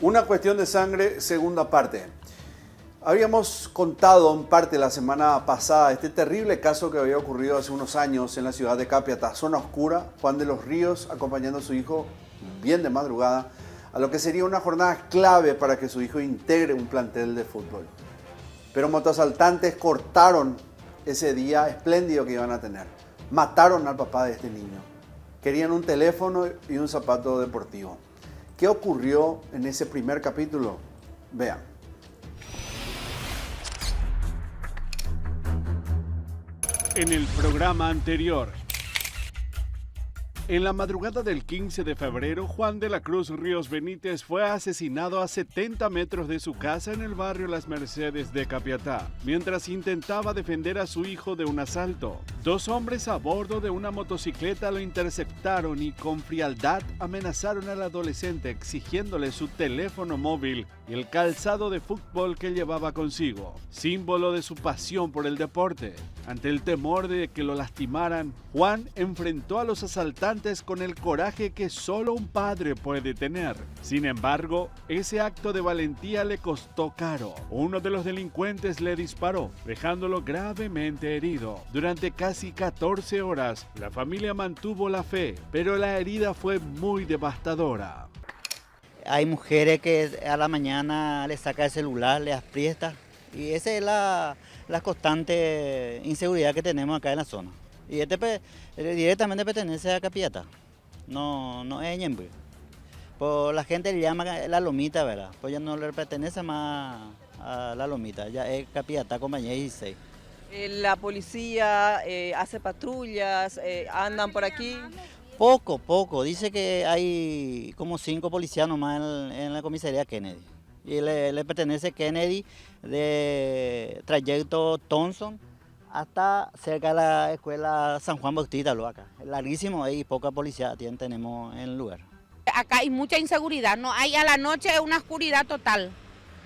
Una cuestión de sangre, segunda parte. Habíamos contado en parte la semana pasada este terrible caso que había ocurrido hace unos años en la ciudad de Capiatá, zona oscura, Juan de los Ríos acompañando a su hijo bien de madrugada a lo que sería una jornada clave para que su hijo integre un plantel de fútbol. Pero motoasaltantes cortaron ese día espléndido que iban a tener. Mataron al papá de este niño. Querían un teléfono y un zapato deportivo. ¿Qué ocurrió en ese primer capítulo? Vean. En el programa anterior, en la madrugada del 15 de febrero, Juan de la Cruz Ríos Benítez fue asesinado a 70 metros de su casa en el barrio Las Mercedes de Capiatá, mientras intentaba defender a su hijo de un asalto. Dos hombres a bordo de una motocicleta lo interceptaron y con frialdad amenazaron al adolescente exigiéndole su teléfono móvil y el calzado de fútbol que llevaba consigo, símbolo de su pasión por el deporte. Ante el temor de que lo lastimaran, Juan enfrentó a los asaltantes con el coraje que solo un padre puede tener. Sin embargo, ese acto de valentía le costó caro. Uno de los delincuentes le disparó, dejándolo gravemente herido. Durante casi 14 horas, la familia mantuvo la fe, pero la herida fue muy devastadora. Hay mujeres que a la mañana le saca el celular, le aprieta, y esa es la constante inseguridad que tenemos acá en la zona. Y directamente pertenece a Capiatá, no es Ñemby. Pues la gente le llama la Lomita, ¿verdad? Pues ya no le pertenece más a la Lomita, ya es Capiatá, compañía 16. La policía hace patrullas, andan por aquí. Poco, dice que hay como 5 policías nomás en la comisaría Kennedy. Y le pertenece Kennedy de trayecto Thompson hasta cerca de la escuela San Juan Bautista, lo acá. Es larguísimo y poca policía tenemos en el lugar. Acá hay mucha inseguridad, no hay a la noche una oscuridad total.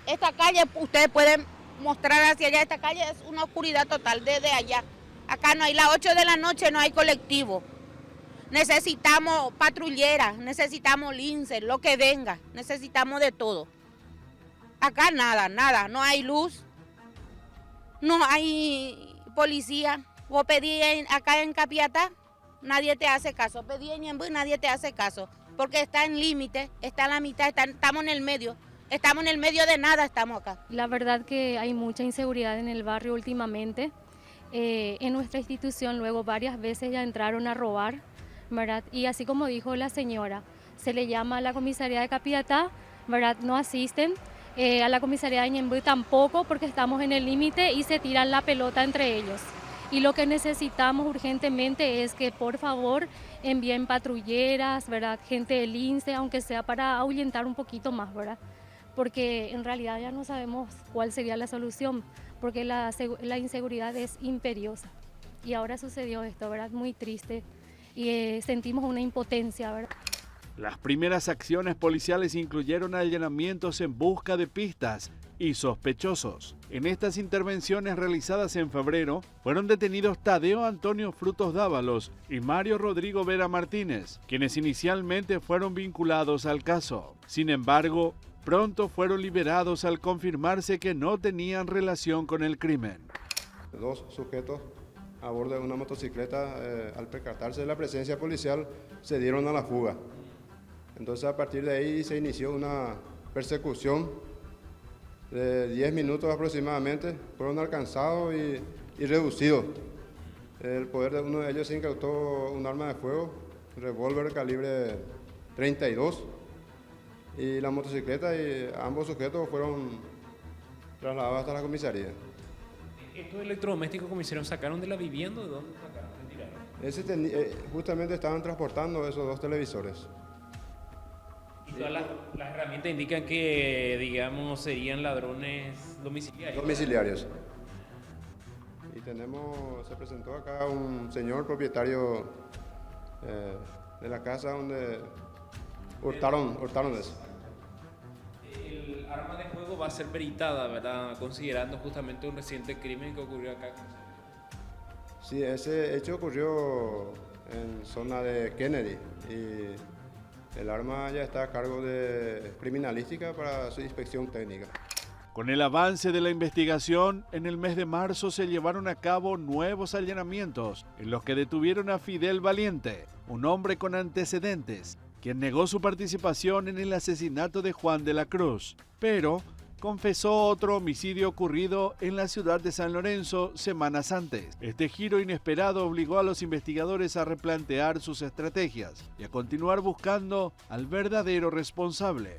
Esta calle, ustedes pueden mostrar hacia allá, esta calle es una oscuridad total desde allá. Acá no hay, las 8 de la noche no hay colectivo. Necesitamos patrulleras, necesitamos lince, lo que venga, necesitamos de todo. Acá nada, no hay luz, no hay policía. Vos pedí acá en Capiatá, nadie te hace caso. Pedí en Ñemby, nadie te hace caso, porque está en límite, está en la mitad, estamos en el medio. Estamos en el medio de nada, estamos acá. La verdad que hay mucha inseguridad en el barrio últimamente. En nuestra institución luego varias veces ya entraron a robar, ¿verdad? Y así como dijo la señora, se le llama a la comisaría de Capiatá, ¿verdad? No asisten. A la comisaría de Ñemby tampoco, porque estamos en el límite y se tiran la pelota entre ellos. Y lo que necesitamos urgentemente es que por favor envíen patrulleras, ¿verdad? Gente del INSE, aunque sea para ahuyentar un poquito más, ¿verdad? Porque en realidad ya no sabemos cuál sería la solución, porque la inseguridad es imperiosa. Y ahora sucedió esto, ¿verdad? Muy triste. Y sentimos una impotencia, ¿verdad? Las primeras acciones policiales incluyeron allanamientos en busca de pistas y sospechosos. En estas intervenciones realizadas en febrero, fueron detenidos Tadeo Antonio Frutos Dávalos y Mario Rodrigo Vera Martínez, quienes inicialmente fueron vinculados al caso. Sin embargo, pronto fueron liberados al confirmarse que no tenían relación con el crimen. Dos sujetos a bordo de una motocicleta, al percatarse de la presencia policial, se dieron a la fuga. Entonces a partir de ahí se inició una persecución de 10 minutos aproximadamente. Fueron alcanzados y reducidos. El poder de uno de ellos se incautó un arma de fuego, revólver calibre 32. Y la motocicleta y ambos sujetos fueron trasladados hasta la comisaría. ¿Estos electrodomésticos como hicieron sacaron de la vivienda? ¿De dónde sacaron? Justamente estaban transportando esos 2 televisores. ¿Y todas las herramientas indican que, digamos, serían ladrones domiciliarios? Domiciliarios. Y se presentó acá un señor propietario de la casa donde hurtaron eso. El arma de fuego va a ser peritada, ¿verdad? Considerando justamente un reciente crimen que ocurrió acá. Sí, ese hecho ocurrió en zona de Kennedy y El arma ya está a cargo de criminalística para su inspección técnica. Con el avance de la investigación, en el mes de marzo se llevaron a cabo nuevos allanamientos en los que detuvieron a Fidel Valiente, un hombre con antecedentes, quien negó su participación en el asesinato de Juan de la Cruz, pero confesó otro homicidio ocurrido en la ciudad de San Lorenzo semanas antes. Este giro inesperado obligó a los investigadores a replantear sus estrategias y a continuar buscando al verdadero responsable.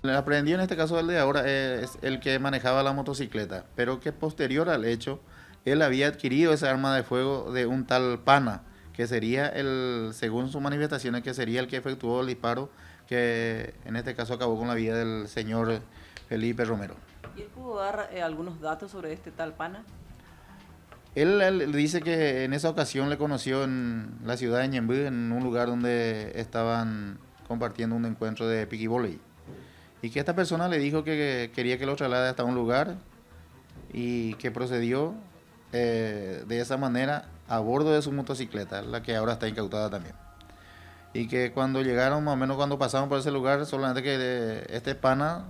El aprehendido en este caso, el de ahora, es el que manejaba la motocicleta, pero que posterior al hecho, él había adquirido esa arma de fuego de un tal Pana, que sería según sus manifestaciones, que sería el que efectuó el disparo, que en este caso acabó con la vida del señor Felipe Romero. ¿Y él pudo dar algunos datos sobre este tal Pana? Él dice que en esa ocasión le conoció en la ciudad de Ñemby, en un lugar donde estaban compartiendo un encuentro de piquiboli. Y que esta persona le dijo que quería que lo traslade hasta un lugar y que procedió de esa manera a bordo de su motocicleta, la que ahora está incautada también. Y que cuando llegaron, más o menos cuando pasaron por ese lugar, solamente que este Pana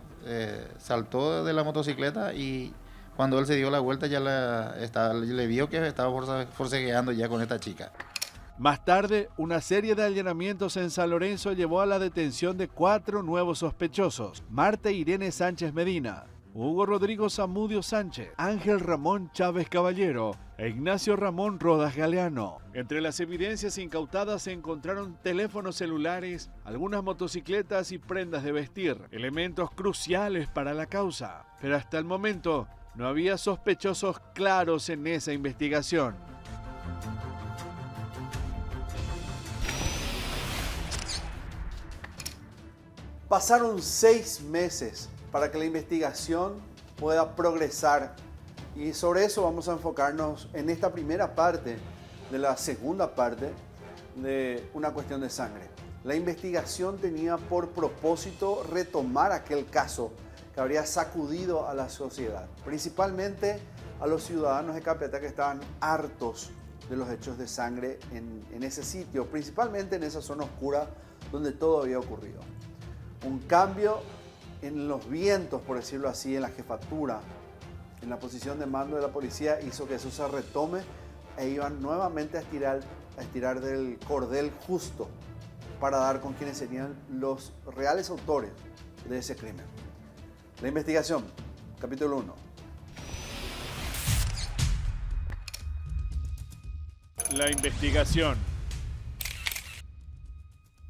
saltó de la motocicleta y cuando él se dio la vuelta ya le vio que estaba forcejeando ya con esta chica. Más tarde, una serie de allanamientos en San Lorenzo llevó a la detención de 4 nuevos sospechosos: Marta Irene Sánchez Medina, Hugo Rodrigo Zamudio Sánchez, Ángel Ramón Chávez Caballero e Ignacio Ramón Rodas Galeano. Entre las evidencias incautadas se encontraron teléfonos celulares, algunas motocicletas y prendas de vestir, elementos cruciales para la causa. Pero hasta el momento no había sospechosos claros en esa investigación. Pasaron 6 meses para que la investigación pueda progresar y sobre eso vamos a enfocarnos en esta primera parte de la segunda parte de Una Cuestión de Sangre. La investigación tenía por propósito retomar aquel caso que habría sacudido a la sociedad, principalmente a los ciudadanos de Capiatá que estaban hartos de los hechos de sangre en ese sitio, principalmente en esa zona oscura donde todo había ocurrido. Un cambio en los vientos, por decirlo así, en la jefatura, en la posición de mando de la policía, hizo que eso se retome e iban nuevamente a estirar del cordel justo para dar con quienes serían los reales autores de ese crimen. La investigación, capítulo 1. La investigación.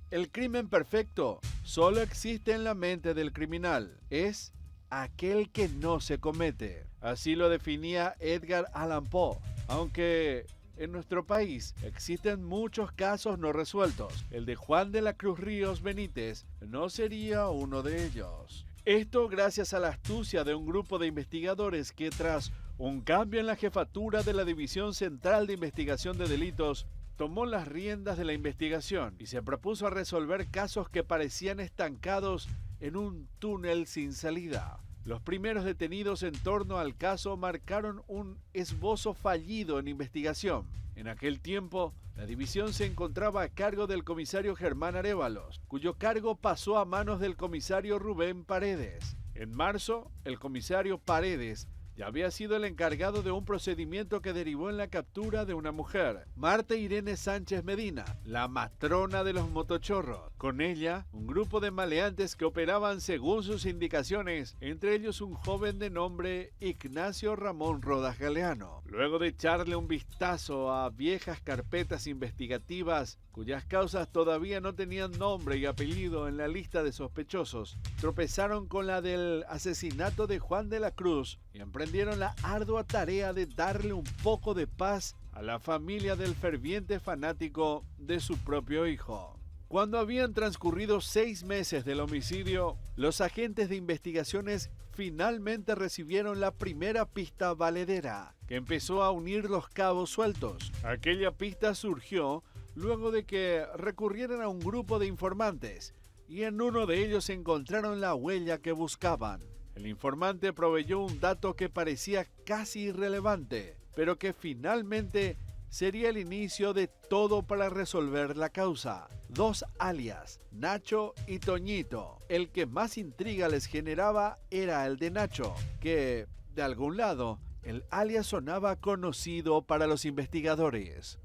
El crimen perfecto solo existe en la mente del criminal. Es aquel que no se comete. Así lo definía Edgar Allan Poe. Aunque en nuestro país existen muchos casos no resueltos, el de Juan de la Cruz Ríos Benítez no sería uno de ellos. Esto gracias a la astucia de un grupo de investigadores que, tras un cambio en la jefatura de la División Central de Investigación de Delitos, tomó las riendas de la investigación y se propuso a resolver casos que parecían estancados en un túnel sin salida. Los primeros detenidos en torno al caso marcaron un esbozo fallido en investigación. En aquel tiempo, la división se encontraba a cargo del comisario Germán Arévalos, cuyo cargo pasó a manos del comisario Rubén Paredes. En marzo, el comisario Paredes ya había sido el encargado de un procedimiento que derivó en la captura de una mujer, Marta Irene Sánchez Medina, la matrona de los motochorros. Con ella, un grupo de maleantes que operaban según sus indicaciones, entre ellos un joven de nombre Ignacio Ramón Rodas Galeano. Luego de echarle un vistazo a viejas carpetas investigativas, cuyas causas todavía no tenían nombre y apellido en la lista de sospechosos, tropezaron con la del asesinato de Juan de la Cruz y emprendieron la ardua tarea de darle un poco de paz a la familia del ferviente fanático de su propio hijo. Cuando habían transcurrido 6 meses del homicidio, los agentes de investigaciones finalmente recibieron la primera pista valedera, que empezó a unir los cabos sueltos. Aquella pista surgió luego de que recurrieran a un grupo de informantes, y en uno de ellos encontraron la huella que buscaban. El informante proveyó un dato que parecía casi irrelevante, pero que finalmente sería el inicio de todo para resolver la causa. 2 alias, Nacho y Toñito. El que más intriga les generaba era el de Nacho, que, de algún lado, el alias sonaba conocido para los investigadores.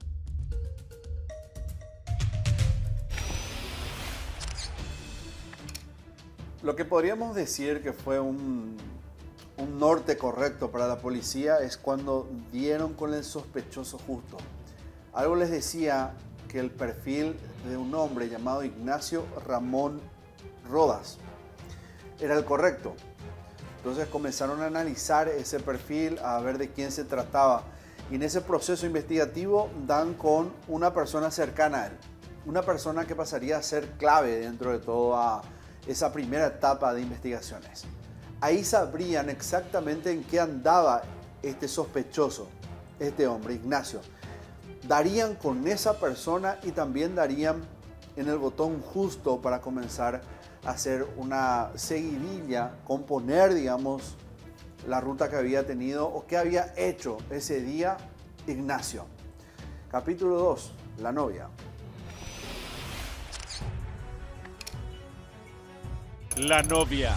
Lo que podríamos decir que fue un norte correcto para la policía es cuando dieron con el sospechoso justo. Algo les decía que el perfil de un hombre llamado Ignacio Ramón Rodas era el correcto. Entonces comenzaron a analizar ese perfil, a ver de quién se trataba. Y en ese proceso investigativo dan con una persona cercana a él. Una persona que pasaría a ser clave dentro de toda esa primera etapa de investigaciones. Ahí sabrían exactamente en qué andaba este sospechoso, este hombre, Ignacio. Darían con esa persona y también darían en el botón justo para comenzar a hacer una seguidilla, componer, digamos, la ruta que había tenido o que había hecho ese día Ignacio. Capítulo 2, la novia. La novia.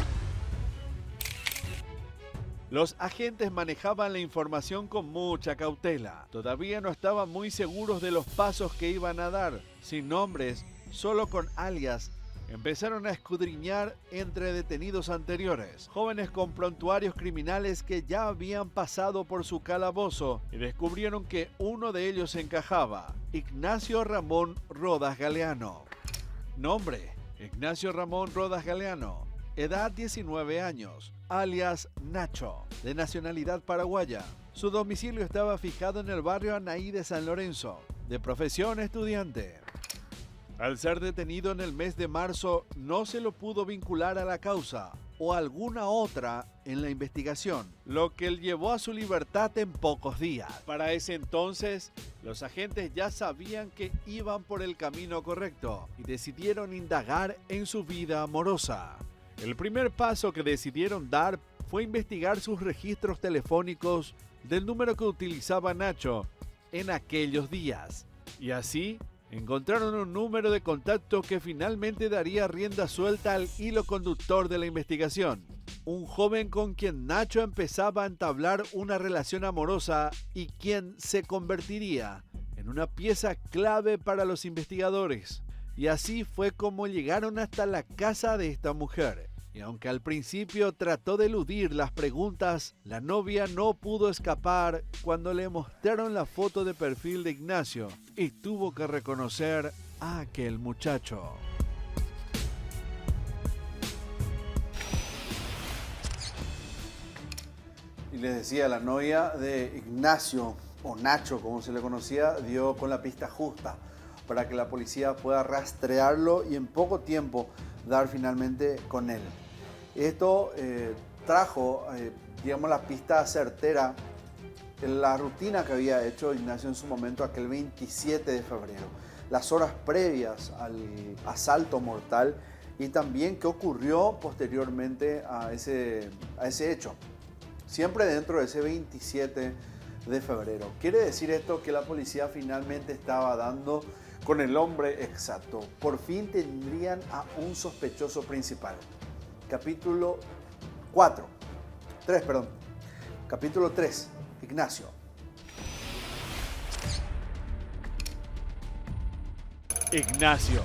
Los agentes manejaban la información con mucha cautela. Todavía no estaban muy seguros de los pasos que iban a dar. Sin nombres, solo con alias, empezaron a escudriñar entre detenidos anteriores, jóvenes con prontuarios criminales que ya habían pasado por su calabozo, y descubrieron que uno de ellos encajaba: Ignacio Ramón Rodas Galeano. Nombre: Ignacio Ramón Rodas Galeano. Edad: 19 años, alias Nacho, de nacionalidad paraguaya. Su domicilio estaba fijado en el barrio Anaí de San Lorenzo, de profesión estudiante. Al ser detenido en el mes de marzo, no se lo pudo vincular a la causa o alguna otra en la investigación, lo que le llevó a su libertad en pocos días. Para ese entonces, los agentes ya sabían que iban por el camino correcto y decidieron indagar en su vida amorosa. El primer paso que decidieron dar fue investigar sus registros telefónicos del número que utilizaba Nacho en aquellos días. Y así encontraron un número de contacto que finalmente daría rienda suelta al hilo conductor de la investigación. Un joven con quien Nacho empezaba a entablar una relación amorosa y quien se convertiría en una pieza clave para los investigadores. Y así fue como llegaron hasta la casa de esta mujer. Y aunque al principio trató de eludir las preguntas, la novia no pudo escapar cuando le mostraron la foto de perfil de Ignacio y tuvo que reconocer a aquel muchacho. Y les decía, la novia de Ignacio, o Nacho como se le conocía, dio con la pista justa para que la policía pueda rastrearlo y en poco tiempo dar finalmente con él. Esto trajo, digamos, la pista certera en la rutina que había hecho Ignacio en su momento aquel 27 de febrero, las horas previas al asalto mortal y también qué ocurrió posteriormente a ese hecho, siempre dentro de ese 27 de febrero. Quiere decir esto que la policía finalmente estaba dando con el hombre exacto. Por fin tendrían a un sospechoso principal. Capítulo 3, Ignacio. Ignacio.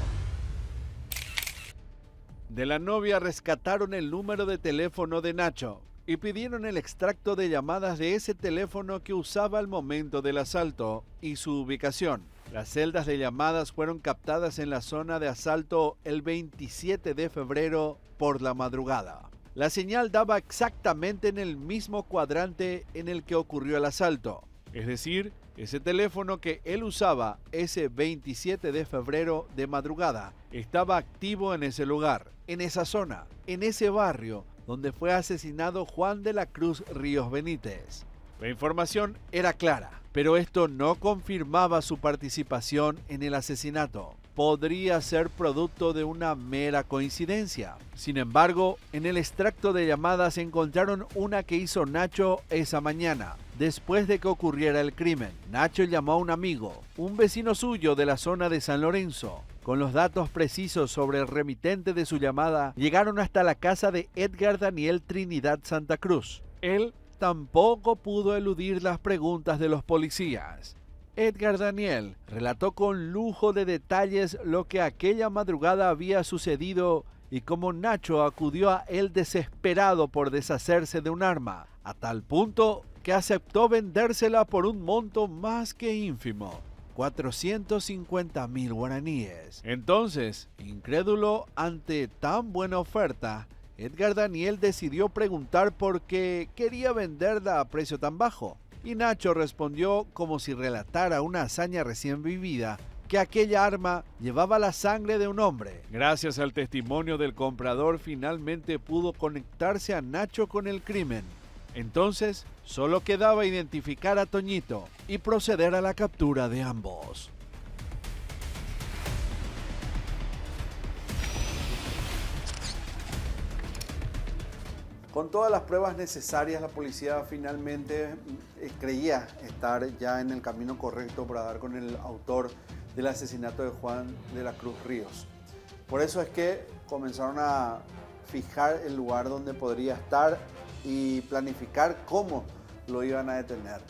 De la novia rescataron el número de teléfono de Nacho y pidieron el extracto de llamadas de ese teléfono que usaba al momento del asalto y su ubicación. Las celdas de llamadas fueron captadas en la zona de asalto el 27 de febrero por la madrugada. La señal daba exactamente en el mismo cuadrante en el que ocurrió el asalto. Es decir, ese teléfono que él usaba ese 27 de febrero de madrugada estaba activo en ese lugar, en esa zona, en ese barrio donde fue asesinado Juan de la Cruz Ríos Benítez. La información era clara, pero esto no confirmaba su participación en el asesinato. Podría ser producto de una mera coincidencia. Sin embargo, en el extracto de llamadas encontraron una que hizo Nacho esa mañana, después de que ocurriera el crimen. Nacho llamó a un amigo, un vecino suyo de la zona de San Lorenzo. Con los datos precisos sobre el remitente de su llamada, llegaron hasta la casa de Edgar Daniel Trinidad Santa Cruz. Él tampoco pudo eludir las preguntas de los policías. Edgar Daniel relató con lujo de detalles lo que aquella madrugada había sucedido y cómo Nacho acudió a él desesperado por deshacerse de un arma, a tal punto que aceptó vendérsela por un monto más que ínfimo, 450.000 guaraníes. Entonces, incrédulo ante tan buena oferta, Edgar Daniel decidió preguntar por qué quería venderla a precio tan bajo. Y Nacho respondió como si relatara una hazaña recién vivida, que aquella arma llevaba la sangre de un hombre. Gracias al testimonio del comprador, finalmente pudo conectarse a Nacho con el crimen. Entonces, solo quedaba identificar a Toñito y proceder a la captura de ambos. Con todas las pruebas necesarias, la policía finalmente creía estar ya en el camino correcto para dar con el autor del asesinato de Juan de la Cruz Ríos. Por eso es que comenzaron a fijar el lugar donde podría estar y planificar cómo lo iban a detener.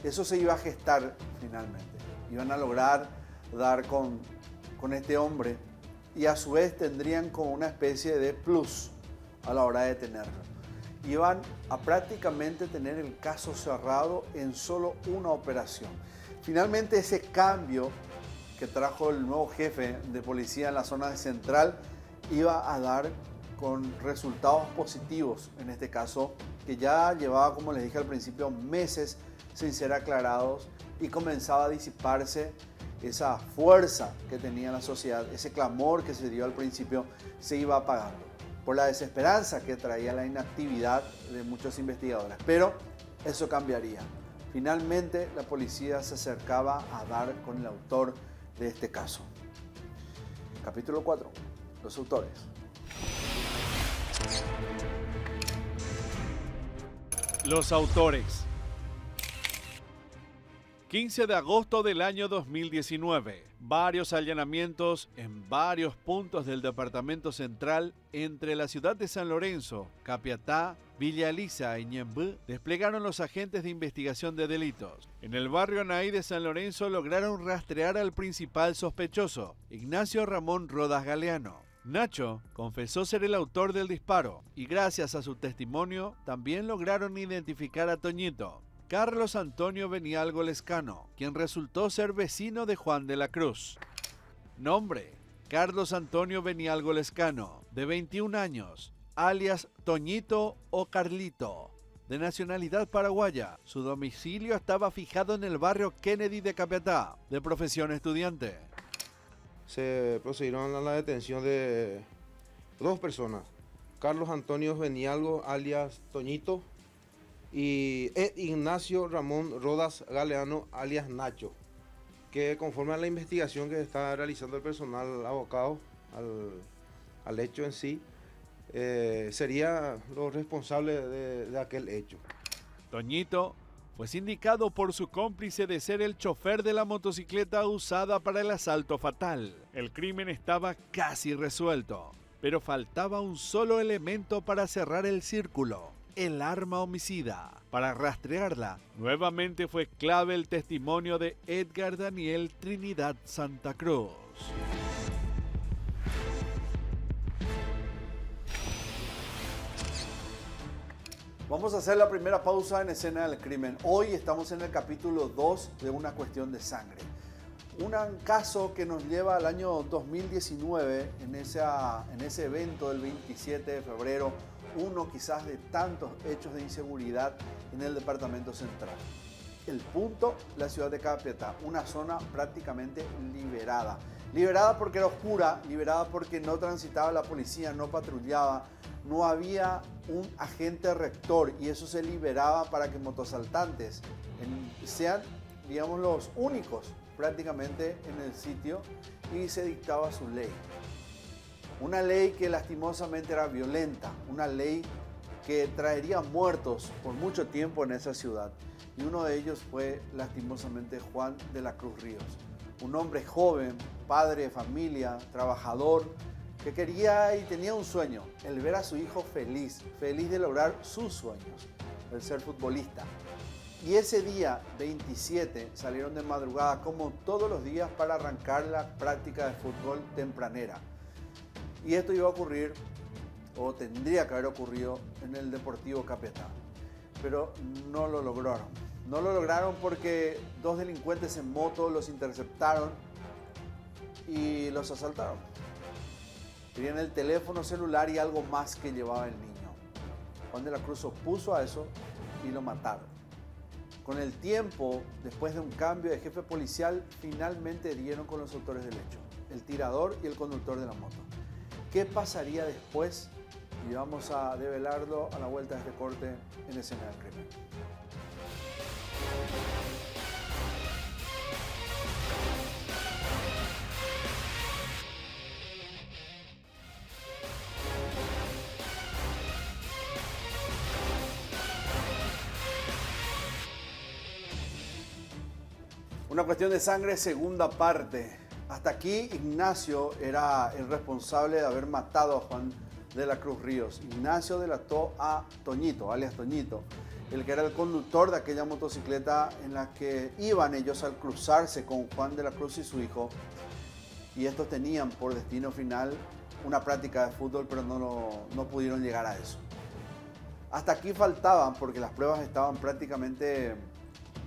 Eso se iba a gestar finalmente. Iban a lograr dar con este hombre y a su vez tendrían como una especie de plus a la hora de detenerlo. Iban a prácticamente tener el caso cerrado en solo una operación. Finalmente ese cambio que trajo el nuevo jefe de policía en la zona central iba a dar con resultados positivos, en este caso, que ya llevaba, como les dije al principio, meses sin ser aclarados y comenzaba a disiparse esa fuerza que tenía la sociedad, ese clamor que se dio al principio se iba apagando por la desesperanza que traía la inactividad de muchos investigadores. Pero eso cambiaría. Finalmente la policía se acercaba a dar con el autor de este caso. Capítulo 4. Los autores. Los autores. 15 de agosto del año 2019. Varios allanamientos en varios puntos del departamento central entre la ciudad de San Lorenzo, Capiatá, Villa Elisa y Ñemby desplegaron los agentes de investigación de delitos. En el barrio Anaí de San Lorenzo lograron rastrear al principal sospechoso, Ignacio Ramón Rodas Galeano. Nacho confesó ser el autor del disparo y gracias a su testimonio también lograron identificar a Toñito, Carlos Antonio Benialgo Lescano, quien resultó ser vecino de Juan de la Cruz. Nombre: Carlos Antonio Benialgo Lescano, de 21 años, alias Toñito o Carlito, de nacionalidad paraguaya. Su domicilio estaba fijado en el barrio Kennedy de Capiatá, de profesión estudiante. Se procedieron a la detención de dos personas, Carlos Antonio Benialgo, alias Toñito, y Ignacio Ramón Rodas Galeano, alias Nacho, que conforme a la investigación que está realizando el personal abocado al hecho en sí, sería los responsables de aquel hecho. Toñito fue sindicado por su cómplice de ser el chofer de la motocicleta usada para el asalto fatal. El crimen estaba casi resuelto, pero faltaba un solo elemento para cerrar el círculo: el arma homicida. Para rastrearla, nuevamente fue clave el testimonio de Edgar Daniel Trinidad Santa Cruz. Vamos a hacer la primera pausa en Escena del Crimen. Hoy estamos en el capítulo 2 de Una cuestión de sangre. Un caso que nos lleva al año 2019, en ese evento del 27 de febrero, uno quizás de tantos hechos de inseguridad en el departamento central. El punto, la ciudad de Capiatá, una zona prácticamente liberada. Liberada porque era oscura, liberada porque no transitaba la policía, no patrullaba, no había un agente rector y eso se liberaba para que motoasaltantes sean, digamos, los únicos prácticamente en el sitio y se dictaba su ley. Una ley que lastimosamente era violenta, una ley que traería muertos por mucho tiempo en esa ciudad. Y uno de ellos fue lastimosamente Juan de la Cruz Ríos, un hombre joven, padre de familia, trabajador, que quería y tenía un sueño, el ver a su hijo feliz, feliz de lograr sus sueños, el ser futbolista. Y ese día 27 salieron de madrugada como todos los días para arrancar la práctica de fútbol tempranera. Y esto iba a ocurrir, o tendría que haber ocurrido, en el Deportivo Capiatá. Pero no lo lograron. No lo lograron porque dos delincuentes en moto los interceptaron y los asaltaron. Querían el teléfono celular y algo más que llevaba el niño. Juan de la Cruz se opuso a eso y lo mataron. Con el tiempo, después de un cambio de jefe policial, finalmente dieron con los autores del hecho, el tirador y el conductor de la moto. ¿Qué pasaría después? Y vamos a develarlo a la vuelta de este corte en Escena del Crimen. Una cuestión de sangre, segunda parte. Hasta aquí Ignacio era el responsable de haber matado a Juan de la Cruz Ríos. Ignacio delató a Toñito, alias Toñito, el que era el conductor de aquella motocicleta en la que iban ellos al cruzarse con Juan de la Cruz y su hijo. Y estos tenían por destino final una práctica de fútbol, pero no pudieron llegar a eso. Hasta aquí faltaban, porque las pruebas estaban prácticamente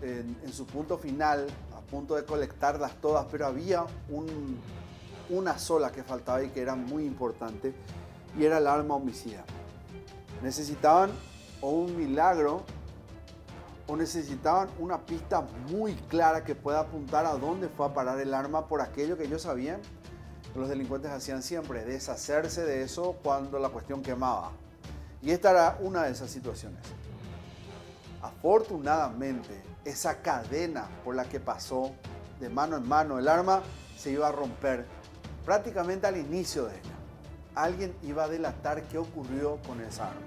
en su punto final, a punto de colectarlas todas, pero había una sola que faltaba y que era muy importante, y era el arma homicida. Necesitaban o un milagro o necesitaban una pista muy clara que pueda apuntar a dónde fue a parar el arma, por aquello que ellos sabían que los delincuentes hacían siempre, deshacerse de eso cuando la cuestión quemaba. Y esta era una de esas situaciones. Afortunadamente, esa cadena por la que pasó de mano en mano el arma se iba a romper prácticamente al inicio de ella. Alguien iba a delatar qué ocurrió con esa arma.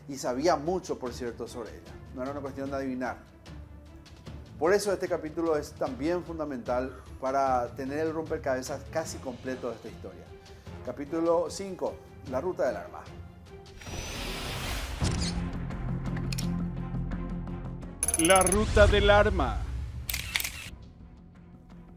Y sabía mucho, por cierto, sobre ella. No era una cuestión de adivinar. Por eso este capítulo es también fundamental para tener el rompecabezas casi completo de esta historia. Capítulo 5, la ruta del arma. La ruta del arma.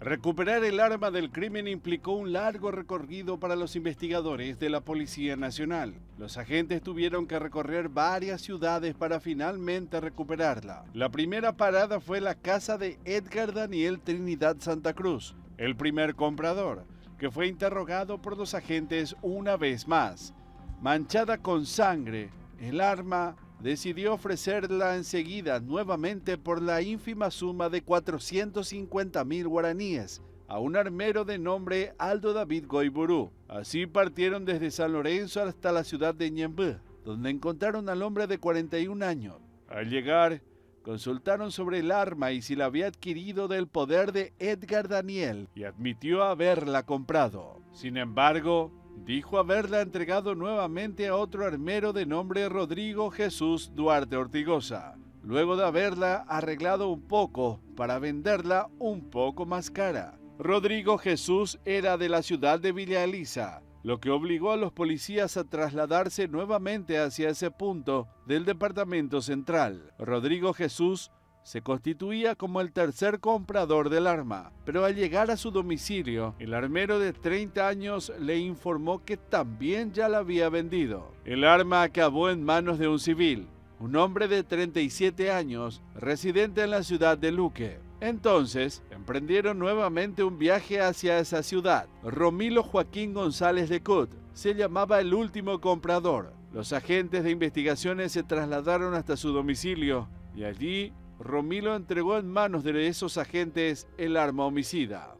Recuperar el arma del crimen implicó un largo recorrido para los investigadores de la Policía Nacional. Los agentes tuvieron que recorrer varias ciudades para finalmente recuperarla. La primera parada fue la casa de Edgar Daniel Trinidad Santa Cruz, el primer comprador, que fue interrogado por los agentes una vez más. Manchada con sangre, el arma decidió ofrecerla enseguida nuevamente por la ínfima suma de 450.000 guaraníes a un armero de nombre Aldo David Goiburú. Así partieron desde San Lorenzo hasta la ciudad de Ñemby, donde encontraron al hombre de 41 años. Al llegar, consultaron sobre el arma y si la había adquirido del poder de Edgar Daniel, y admitió haberla comprado. Sin embargo, dijo haberla entregado nuevamente a otro armero de nombre Rodrigo Jesús Duarte Ortigosa, luego de haberla arreglado un poco para venderla un poco más cara. Rodrigo Jesús era de la ciudad de Villa Elisa, lo que obligó a los policías a trasladarse nuevamente hacia ese punto del departamento central. Rodrigo Jesús se constituía como el tercer comprador del arma, pero al llegar a su domicilio, el armero de 30 años le informó que también ya la había vendido. El arma acabó en manos de un civil, un hombre de 37 años, residente en la ciudad de Luque. Entonces, emprendieron nuevamente un viaje hacia esa ciudad. Romilo Joaquín González de Cut se llamaba el último comprador. Los agentes de investigaciones se trasladaron hasta su domicilio y allí Romilo entregó en manos de esos agentes el arma homicida.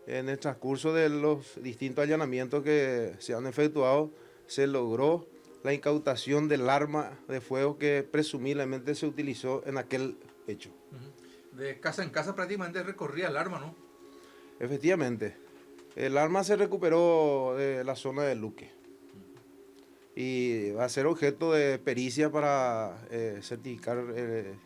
En el transcurso de los distintos allanamientos que se han efectuado, se logró la incautación del arma de fuego que presumiblemente se utilizó en aquel hecho. De casa en casa prácticamente recorría el arma, ¿no? Efectivamente. El arma se recuperó de la zona de Luque. y va a ser objeto de pericia para certificar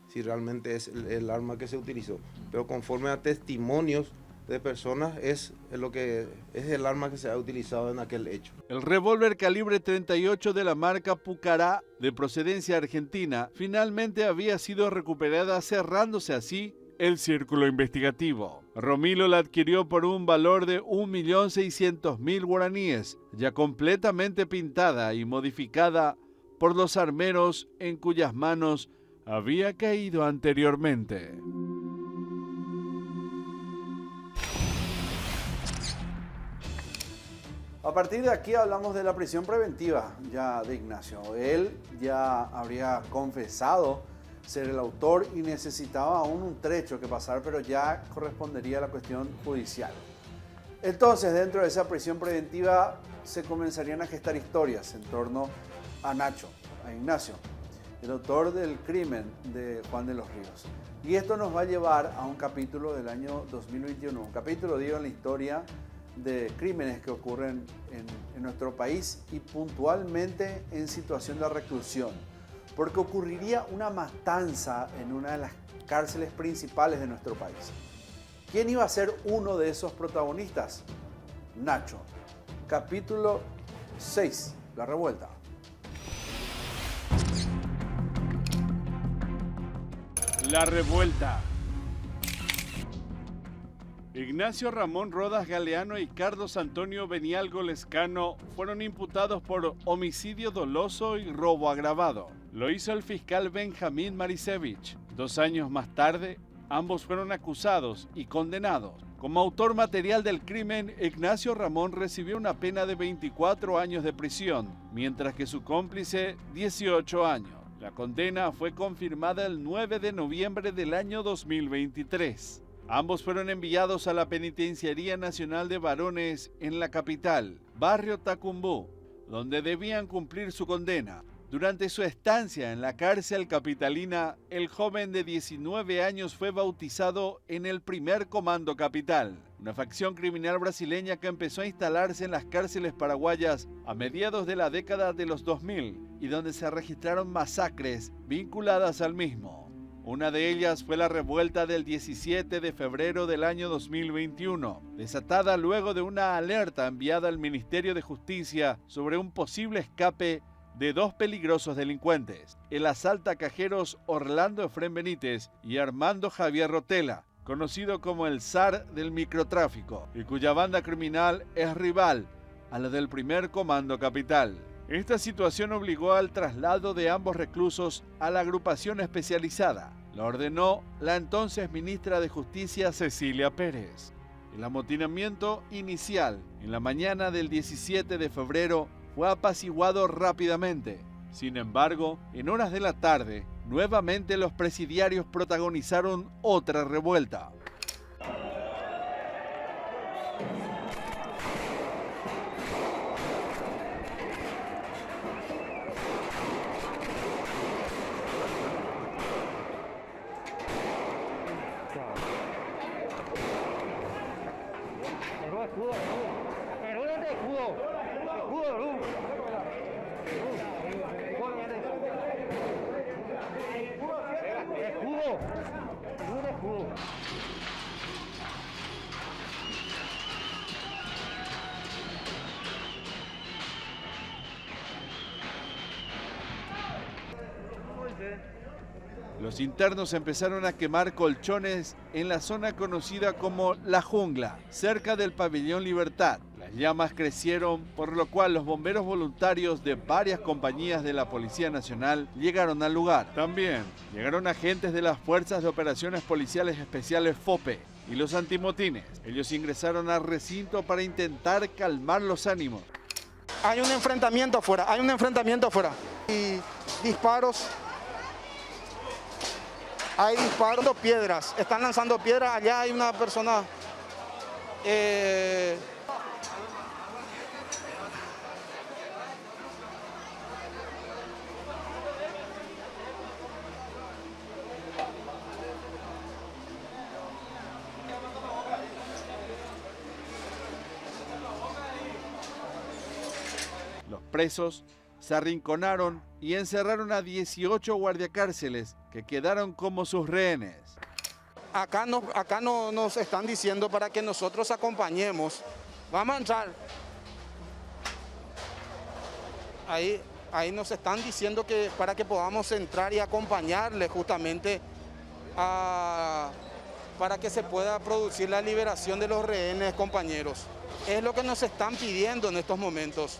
si realmente es el arma que se utilizó. Pero conforme a testimonios de personas es lo que es el arma que se ha utilizado en aquel hecho. El revólver calibre 38 de la marca Pucará, de procedencia argentina, finalmente había sido recuperada, cerrándose así el círculo investigativo. Romilo la adquirió por un valor de 1.600.000 guaraníes, ya completamente pintada y modificada por los armeros en cuyas manos había caído anteriormente. A partir de aquí hablamos de la prisión preventiva ya de Ignacio. Él ya habría confesado ser el autor y necesitaba aún un trecho que pasar, pero ya correspondería a la cuestión judicial. Entonces, dentro de esa prisión preventiva se comenzarían a gestar historias en torno a Nacho, a Ignacio, el autor del crimen de Juan de los Ríos. Y esto nos va a llevar a un capítulo del año 2021, un capítulo, digo, en la historia de crímenes que ocurren en nuestro país y puntualmente en situación de reclusión, porque ocurriría una matanza en una de las cárceles principales de nuestro país. ¿Quién iba a ser uno de esos protagonistas? Nacho. Capítulo 6, La Revuelta. La Revuelta. Ignacio Ramón Rodas Galeano y Carlos Antonio Benialgo Lescano fueron imputados por homicidio doloso y robo agravado. Lo hizo el fiscal Benjamín Marisevich. 2 años más tarde, ambos fueron acusados y condenados. Como autor material del crimen, Ignacio Ramón recibió una pena de 24 años de prisión, mientras que su cómplice 18 años. La condena fue confirmada el 9 de noviembre del año 2023. Ambos fueron enviados a la Penitenciaría Nacional de Varones en la capital, barrio Tacumbú, donde debían cumplir su condena. Durante su estancia en la cárcel capitalina, el joven de 19 años fue bautizado en el Primer Comando Capital, una facción criminal brasileña que empezó a instalarse en las cárceles paraguayas a mediados de la década de los 2000 y donde se registraron masacres vinculadas al mismo. Una de ellas fue la revuelta del 17 de febrero del año 2021, desatada luego de una alerta enviada al Ministerio de Justicia sobre un posible escape de 2 peligrosos delincuentes, el asaltacajeros Orlando Efrén Benítez y Armando Javier Rotela, conocido como el zar del microtráfico, y cuya banda criminal es rival a la del Primer Comando Capital. Esta situación obligó al traslado de ambos reclusos a la agrupación especializada. Lo ordenó la entonces ministra de Justicia Cecilia Pérez. El amotinamiento inicial en la mañana del 17 de febrero fue apaciguado rápidamente. Sin embargo, en horas de la tarde, nuevamente los presidiarios protagonizaron otra revuelta. Los internos empezaron a quemar colchones en la zona conocida como La Jungla, cerca del Pabellón Libertad. Las llamas crecieron, por lo cual los bomberos voluntarios de varias compañías de la Policía Nacional llegaron al lugar. También llegaron agentes de las Fuerzas de Operaciones Policiales Especiales FOPE y los antimotines. Ellos ingresaron al recinto para intentar calmar los ánimos. Hay un enfrentamiento afuera, Y disparos. Hay disparos, piedras, están lanzando piedras, allá hay una persona. Los presos se arrinconaron y encerraron a 18 guardiacárceles que quedaron como sus rehenes. Acá no nos están diciendo para que nosotros acompañemos. Vamos a entrar. Ahí nos están diciendo que para que podamos entrar y acompañarle justamente para que se pueda producir la liberación de los rehenes, compañeros. Es lo que nos están pidiendo en estos momentos.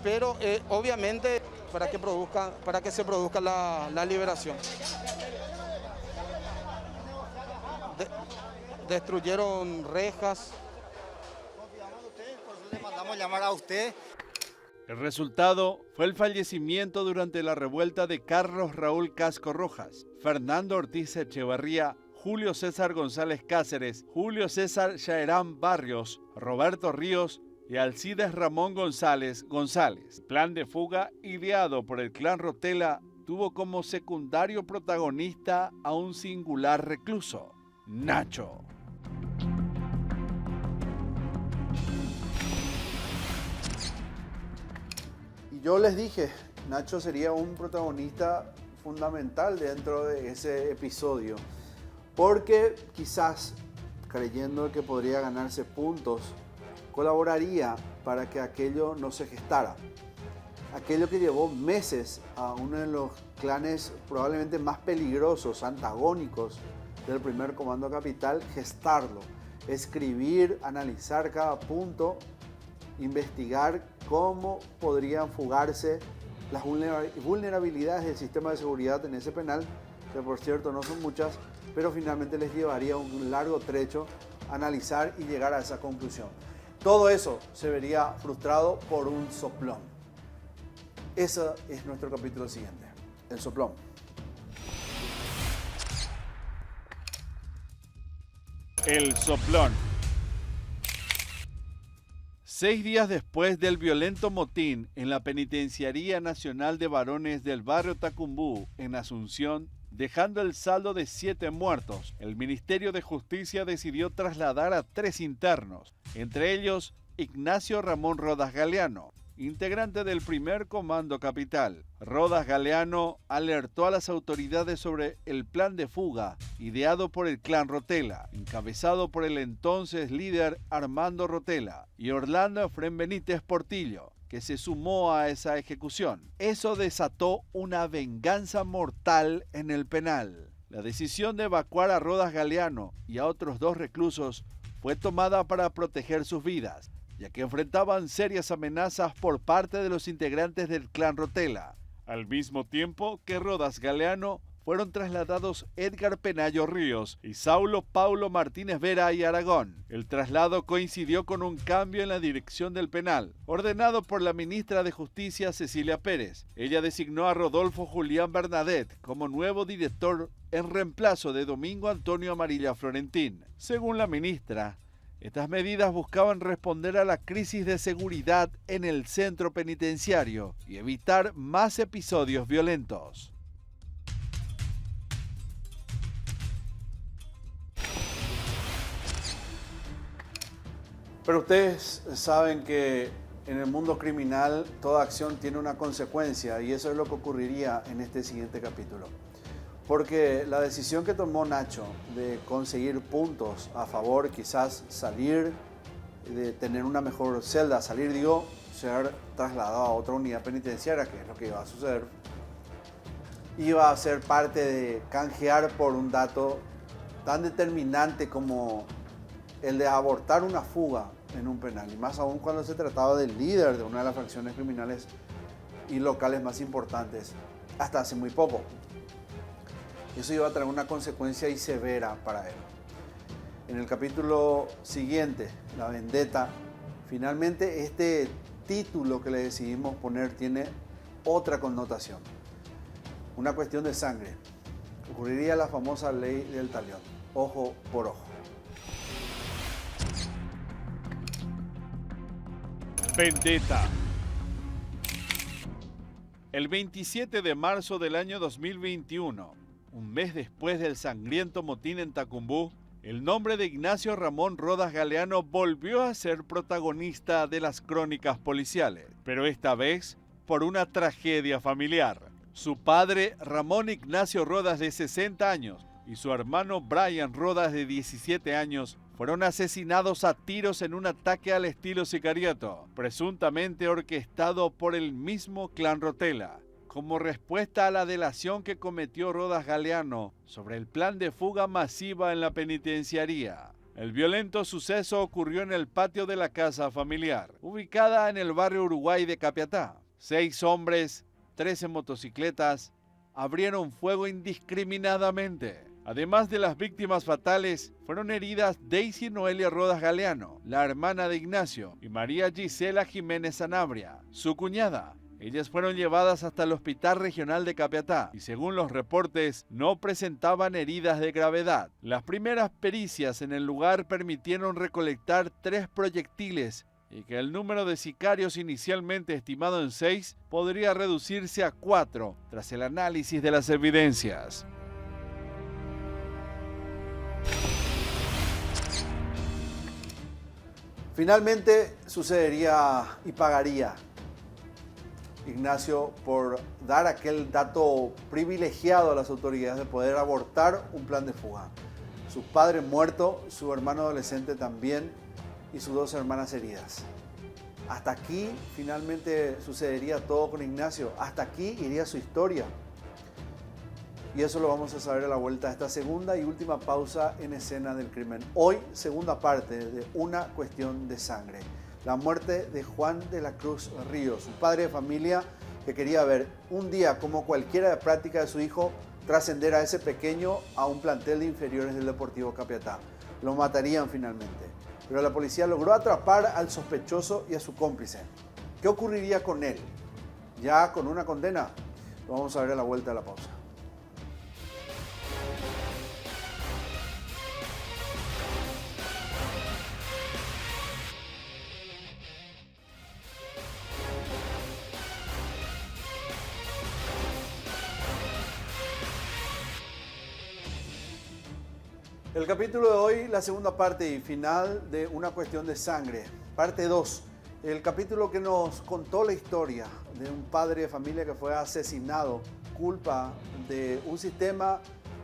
Pero obviamente para que se produzca la liberación. Destruyeron rejas. Le mandamos llamar a usted. El resultado fue el fallecimiento durante la revuelta de Carlos Raúl Casco Rojas, Fernando Ortiz Echeverría, Julio César González Cáceres, Julio César Chaerán Barrios, Roberto Ríos y Alcides Ramón González. Plan de fuga ideado por el clan Rotella tuvo como secundario protagonista a un singular recluso, Nacho. Yo les dije, Nacho sería un protagonista fundamental dentro de ese episodio, porque quizás, creyendo que podría ganarse puntos, colaboraría para que aquello no se gestara. Aquello que llevó meses a uno de los clanes probablemente más peligrosos, antagónicos del primer Comando Capital, gestarlo, escribir, analizar cada punto, investigar cómo podrían fugarse las vulnerabilidades del sistema de seguridad en ese penal, que por cierto no son muchas, pero finalmente les llevaría un largo trecho analizar y llegar a esa conclusión. Todo eso se vería frustrado por un soplón. Ese es nuestro capítulo siguiente, el soplón. El soplón. 6 días después del violento motín en la Penitenciaría Nacional de Varones del barrio Tacumbú, en Asunción, dejando el saldo de 7 muertos, el Ministerio de Justicia decidió trasladar a 3 internos, entre ellos Ignacio Ramón Rodas Galeano, integrante del primer Comando Capital. Rodas Galeano alertó a las autoridades sobre el plan de fuga ideado por el clan Rotella, encabezado por el entonces líder Armando Rotella y Orlando Efrén Benítez Portillo, que se sumó a esa ejecución. Eso desató una venganza mortal en el penal. La decisión de evacuar a Rodas Galeano y a otros 2 reclusos fue tomada para proteger sus vidas, ya que enfrentaban serias amenazas por parte de los integrantes del clan Rotella. Al mismo tiempo que Rodas Galeano, fueron trasladados Edgar Penayo Ríos y Saulo Paulo Martínez Vera y Aragón. El traslado coincidió con un cambio en la dirección del penal, ordenado por la ministra de Justicia Cecilia Pérez. Ella designó a Rodolfo Julián Bernadette como nuevo director en reemplazo de Domingo Antonio Amarilla Florentín. Según la ministra, estas medidas buscaban responder a la crisis de seguridad en el centro penitenciario y evitar más episodios violentos. Pero ustedes saben que en el mundo criminal toda acción tiene una consecuencia y eso es lo que ocurriría en este siguiente capítulo. Porque la decisión que tomó Nacho de conseguir puntos a favor, quizás salir, de tener una mejor celda, ser trasladado a otra unidad penitenciaria, que es lo que iba a suceder, iba a ser parte de canjear por un dato tan determinante como el de abortar una fuga en un penal, y más aún cuando se trataba del líder de una de las facciones criminales y locales más importantes hasta hace muy poco. Eso iba a traer una consecuencia y severa para él. En el capítulo siguiente, La Vendetta, finalmente este título que le decidimos poner tiene otra connotación. Una cuestión de sangre. Ocurriría la famosa ley del talión, ojo por ojo. Vendetta. El 27 de marzo del año 2021, un mes después del sangriento motín en Tacumbú, el nombre de Ignacio Ramón Rodas Galeano volvió a ser protagonista de las crónicas policiales, pero esta vez por una tragedia familiar. Su padre, Ramón Ignacio Rodas, de 60 años, y su hermano Brian Rodas, de 17 años, fueron asesinados a tiros en un ataque al estilo sicariato, presuntamente orquestado por el mismo clan Rotella, como respuesta a la delación que cometió Rodas Galeano sobre el plan de fuga masiva en la penitenciaría. El violento suceso ocurrió en el patio de la casa familiar, ubicada en el barrio Uruguay de Capiatá. 6 hombres, 13 motocicletas, abrieron fuego indiscriminadamente. Además de las víctimas fatales, fueron heridas Daisy Noelia Rodas Galeano, la hermana de Ignacio, y María Gisela Jiménez Sanabria, su cuñada. Ellas fueron llevadas hasta el Hospital Regional de Capiatá y, según los reportes, no presentaban heridas de gravedad. Las primeras pericias en el lugar permitieron recolectar 3 proyectiles y que el número de sicarios inicialmente estimado en 6 podría reducirse a 4 tras el análisis de las evidencias. Finalmente sucedería y pagaría Ignacio por dar aquel dato privilegiado a las autoridades de poder abortar un plan de fuga. Su padre muerto, su hermano adolescente también y sus 2 hermanas heridas. Hasta aquí finalmente sucedería todo con Ignacio. Hasta aquí iría su historia. Y eso lo vamos a saber a la vuelta de esta segunda y última pausa en escena del crimen. Hoy, segunda parte de Una cuestión de sangre. La muerte de Juan de la Cruz Ríos, un padre de familia que quería ver un día como cualquiera de práctica de su hijo trascender a ese pequeño a un plantel de inferiores del Deportivo Capiatá. Lo matarían finalmente, pero la policía logró atrapar al sospechoso y a su cómplice. ¿Qué ocurriría con él? ¿Ya con una condena? Lo vamos a ver a la vuelta de la pausa. El capítulo de hoy, la segunda parte y final de Una cuestión de sangre, parte 2. El capítulo que nos contó la historia de un padre de familia que fue asesinado, culpa de un sistema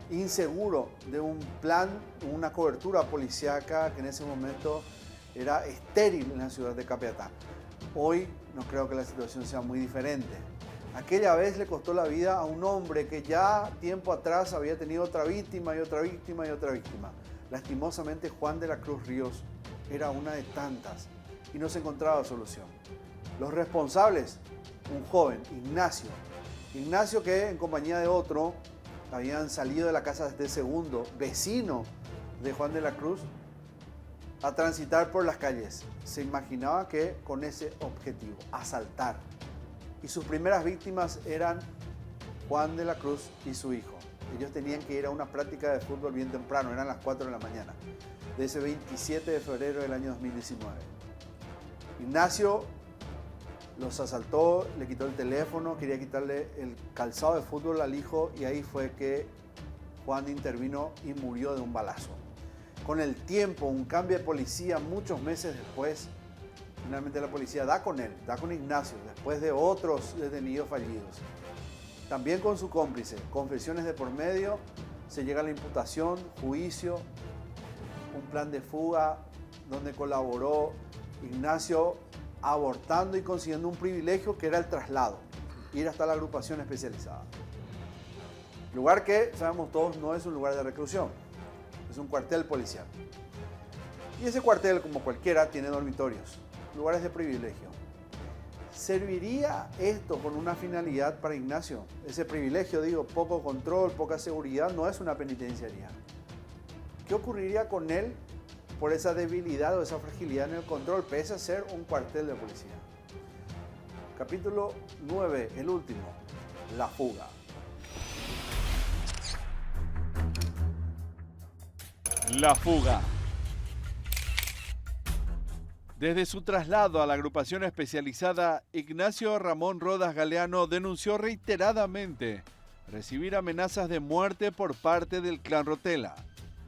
inseguro, de un plan, una cobertura policíaca que en ese momento era estéril en la ciudad de Capiatá. Hoy no creo que la situación sea muy diferente. Aquella vez le costó la vida a un hombre que ya tiempo atrás había tenido otra víctima y otra víctima y otra víctima. Lastimosamente Juan de la Cruz Ríos era una de tantas y no se encontraba solución. Los responsables, un joven, Ignacio. Ignacio que en compañía de otro habían salido de la casa de este segundo, vecino de Juan de la Cruz, a transitar por las calles. Se imaginaba que con ese objetivo, asaltar. Y sus primeras víctimas eran Juan de la Cruz y su hijo. Ellos tenían que ir a una práctica de fútbol bien temprano, eran las 4 de la mañana, de ese 27 de febrero del año 2019. Ignacio los asaltó, le quitó el teléfono, quería quitarle el calzado de fútbol al hijo y ahí fue que Juan intervino y murió de un balazo. Con el tiempo, un cambio de policía muchos meses después, finalmente la policía da con él, da con Ignacio, después de otros detenidos fallidos. También con su cómplice, confesiones de por medio, se llega a la imputación, juicio, un plan de fuga donde colaboró Ignacio abortando y consiguiendo un privilegio que era el traslado, ir hasta la agrupación especializada. Lugar que, sabemos todos, no es un lugar de reclusión, es un cuartel policial. Y ese cuartel, como cualquiera, tiene dormitorios, lugares de privilegio. ¿Serviría esto con una finalidad para Ignacio? Ese privilegio, digo, poco control, poca seguridad, no es una penitenciaría. ¿Qué ocurriría con él por esa debilidad o esa fragilidad en el control, pese a ser un cuartel de policía? Capítulo 9, el último, la fuga. La fuga. Desde su traslado a la agrupación especializada, Ignacio Ramón Rodas Galeano denunció reiteradamente recibir amenazas de muerte por parte del clan Rotella.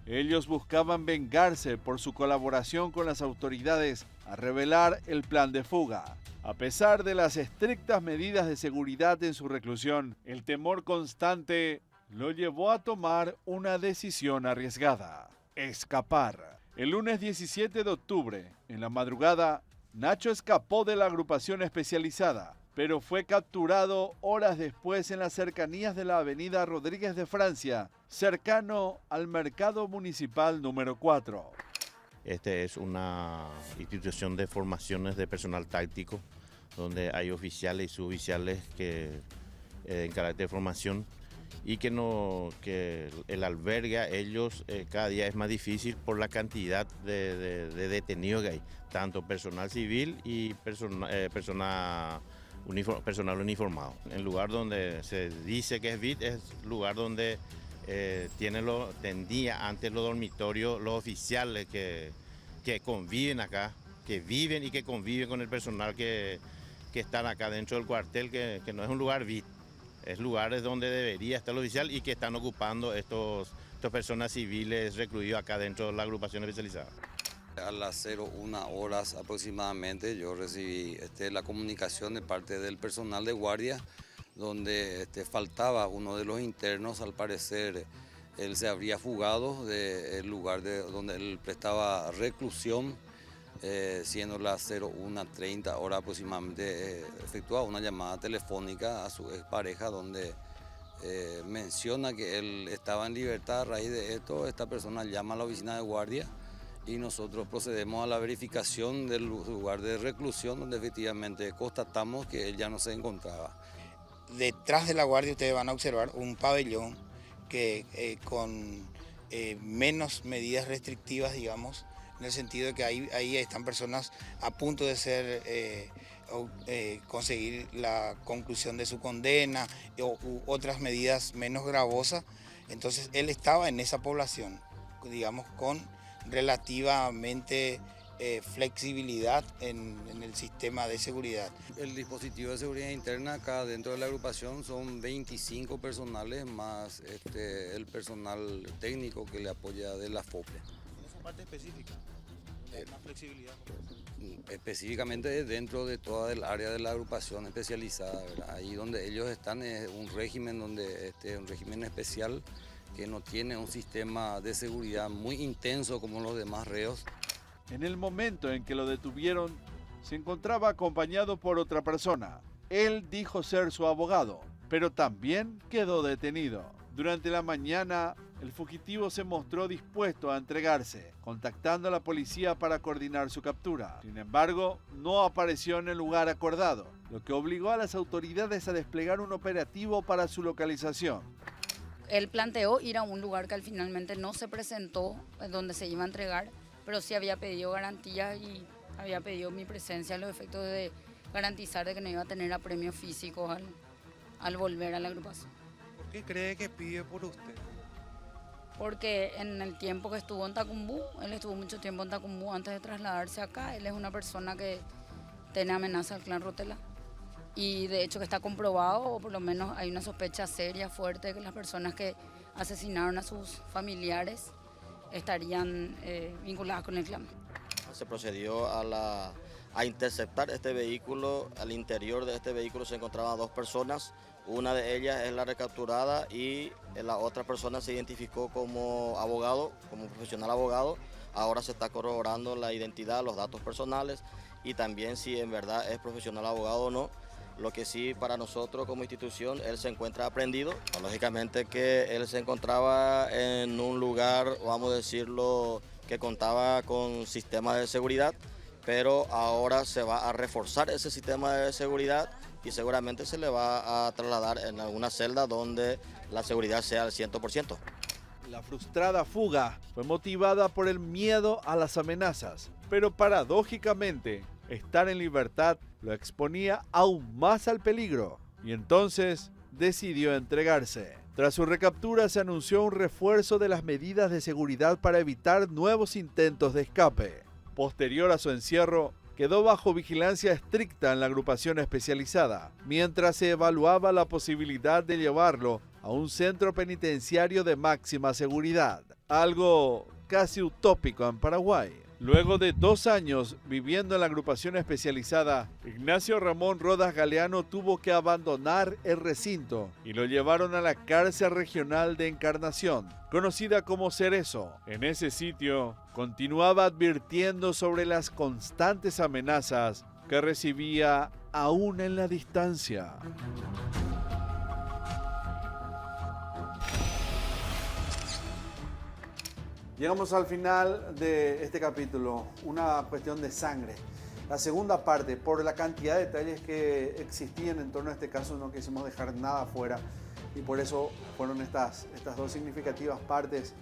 Ellos buscaban vengarse por su colaboración con las autoridades a revelar el plan de fuga. A pesar de las estrictas medidas de seguridad en su reclusión, el temor constante lo llevó a tomar una decisión arriesgada: escapar. El lunes 17 de octubre, en la madrugada, Nacho escapó de la agrupación especializada, pero fue capturado horas después en las cercanías de la avenida Rodríguez de Francia, cercano al mercado municipal número 4. Este es una institución de formaciones de personal táctico, donde hay oficiales y suboficiales en carácter de formación, y que el albergue a ellos cada día es más difícil por la cantidad de detenidos que hay, tanto personal civil y personal uniformado. El lugar donde se dice que es VIP es lugar donde tendía antes los dormitorios, los oficiales que conviven acá, que viven y que conviven con el personal que están acá dentro del cuartel, que no es un lugar VIP, es lugares donde debería estar el oficial y que están ocupando estas personas civiles recluidos acá dentro de la agrupación especializada. A las 01 horas aproximadamente yo recibí la comunicación de parte del personal de guardia, donde faltaba uno de los internos. Al parecer él se habría fugado del lugar donde él prestaba reclusión, siendo las 01:30 horas aproximadamente. Efectuaba una llamada telefónica a su expareja donde menciona que él estaba en libertad. A raíz de esto, esta persona llama a la oficina de guardia y nosotros procedemos a la verificación del lugar de reclusión, donde efectivamente constatamos que él ya no se encontraba. Detrás de la guardia ustedes van a observar un pabellón que con menos medidas restrictivas, digamos, en el sentido de que ahí están personas a punto de conseguir la conclusión de su condena u otras medidas menos gravosas. Entonces él estaba en esa población, digamos, con relativamente flexibilidad en el sistema de seguridad. El dispositivo de seguridad interna acá dentro de la agrupación son 25 personales más el personal técnico que le apoya de la FOPE. ¿Esa parte específica? ¿Más flexibilidad? Específicamente dentro de toda el área de la agrupación especializada, ¿verdad? Ahí donde ellos están es un régimen un régimen especial que no tiene un sistema de seguridad muy intenso como los demás reos. En el momento en que lo detuvieron, se encontraba acompañado por otra persona. Él dijo ser su abogado, pero también quedó detenido. Durante la mañana, el fugitivo se mostró dispuesto a entregarse, contactando a la policía para coordinar su captura. Sin embargo, no apareció en el lugar acordado, lo que obligó a las autoridades a desplegar un operativo para su localización. Él planteó ir a un lugar que finalmente no se presentó, donde se iba a entregar, pero sí había pedido garantías y había pedido mi presencia a los efectos de garantizar de que no iba a tener apremios físicos al volver a la agrupación. ¿Por qué cree que pide por usted? Porque en el tiempo que estuvo en Tacumbú, él estuvo mucho tiempo en Tacumbú antes de trasladarse acá. Él es una persona que tiene amenaza al clan Rotela. Y de hecho que está comprobado, o por lo menos hay una sospecha seria, fuerte, de que las personas que asesinaron a sus familiares estarían vinculadas con el clan. Se procedió a interceptar este vehículo. Al interior de este vehículo se encontraban dos personas. Una de ellas es la recapturada y la otra persona se identificó como abogado, como profesional abogado. Ahora se está corroborando la identidad, los datos personales y también si en verdad es profesional abogado o no. Lo que sí, para nosotros como institución, él se encuentra aprehendido. Lógicamente que él se encontraba en un lugar, vamos a decirlo, que contaba con sistemas de seguridad, pero ahora se va a reforzar ese sistema de seguridad y seguramente se le va a trasladar en alguna celda donde la seguridad sea al 100%. La frustrada fuga fue motivada por el miedo a las amenazas, pero paradójicamente, estar en libertad lo exponía aún más al peligro y entonces decidió entregarse. Tras su recaptura se anunció un refuerzo de las medidas de seguridad para evitar nuevos intentos de escape. Posterior a su encierro, quedó bajo vigilancia estricta en la agrupación especializada, mientras se evaluaba la posibilidad de llevarlo a un centro penitenciario de máxima seguridad. algo casi utópico en Paraguay. Luego de 2 años viviendo en la agrupación especializada, Ignacio Ramón Rodas Galeano tuvo que abandonar el recinto y lo llevaron a la cárcel regional de Encarnación, conocida como Cerezo. En ese sitio, continuaba advirtiendo sobre las constantes amenazas que recibía aún en la distancia. Llegamos al final de este capítulo, una cuestión de sangre. La segunda parte, por la cantidad de detalles que existían en torno a este caso, no quisimos dejar nada fuera y por eso fueron estas 2 significativas partes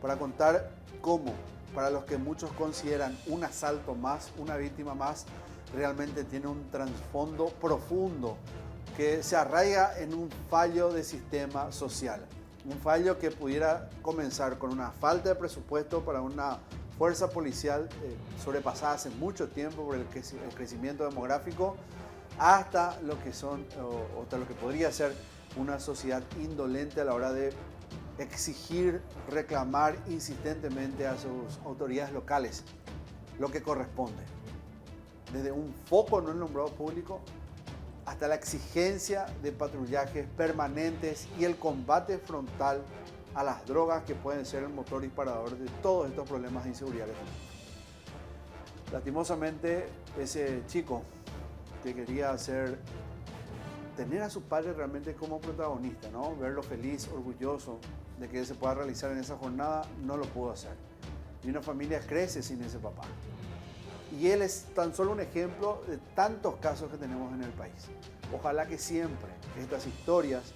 para contar cómo, para los que muchos consideran un asalto más, una víctima más, realmente tiene un trasfondo profundo que se arraiga en un fallo de sistema social. Un fallo que pudiera comenzar con una falta de presupuesto para una fuerza policial sobrepasada hace mucho tiempo por el crecimiento demográfico, hasta lo que podría ser una sociedad indolente a la hora de exigir, reclamar insistentemente a sus autoridades locales lo que corresponde. Desde un foco no nombrado público hasta la exigencia de patrullajes permanentes y el combate frontal a las drogas que pueden ser el motor disparador de todos estos problemas de inseguridad que tenemos. Lastimosamente, ese chico que quería tener a su padre realmente como protagonista, ¿no? Verlo feliz, orgulloso de que se pueda realizar en esa jornada, no lo pudo hacer. Y una familia crece sin ese papá. Y él es tan solo un ejemplo de tantos casos que tenemos en el país. Ojalá que siempre estas historias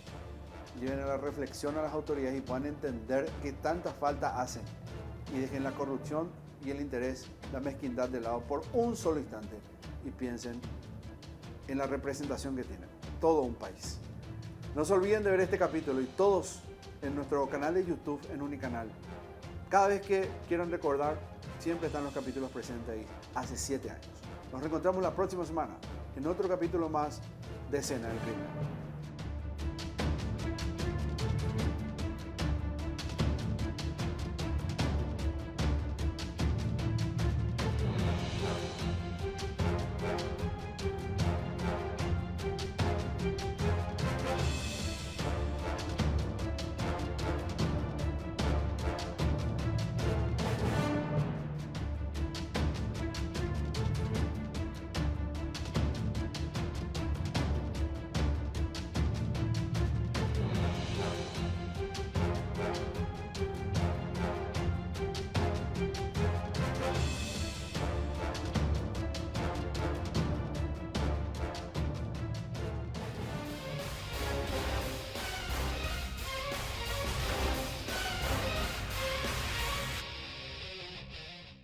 lleven a la reflexión a las autoridades y puedan entender que tanta falta hacen y dejen la corrupción y el interés, la mezquindad de lado por un solo instante y piensen en la representación que tienen todo un país. No se olviden de ver este capítulo y todos en nuestro canal de YouTube en Unicanal. Cada vez que quieran recordar, siempre están los capítulos presentes ahí, hace 7 años. Nos reencontramos la próxima semana en otro capítulo más de Escena del Crimen.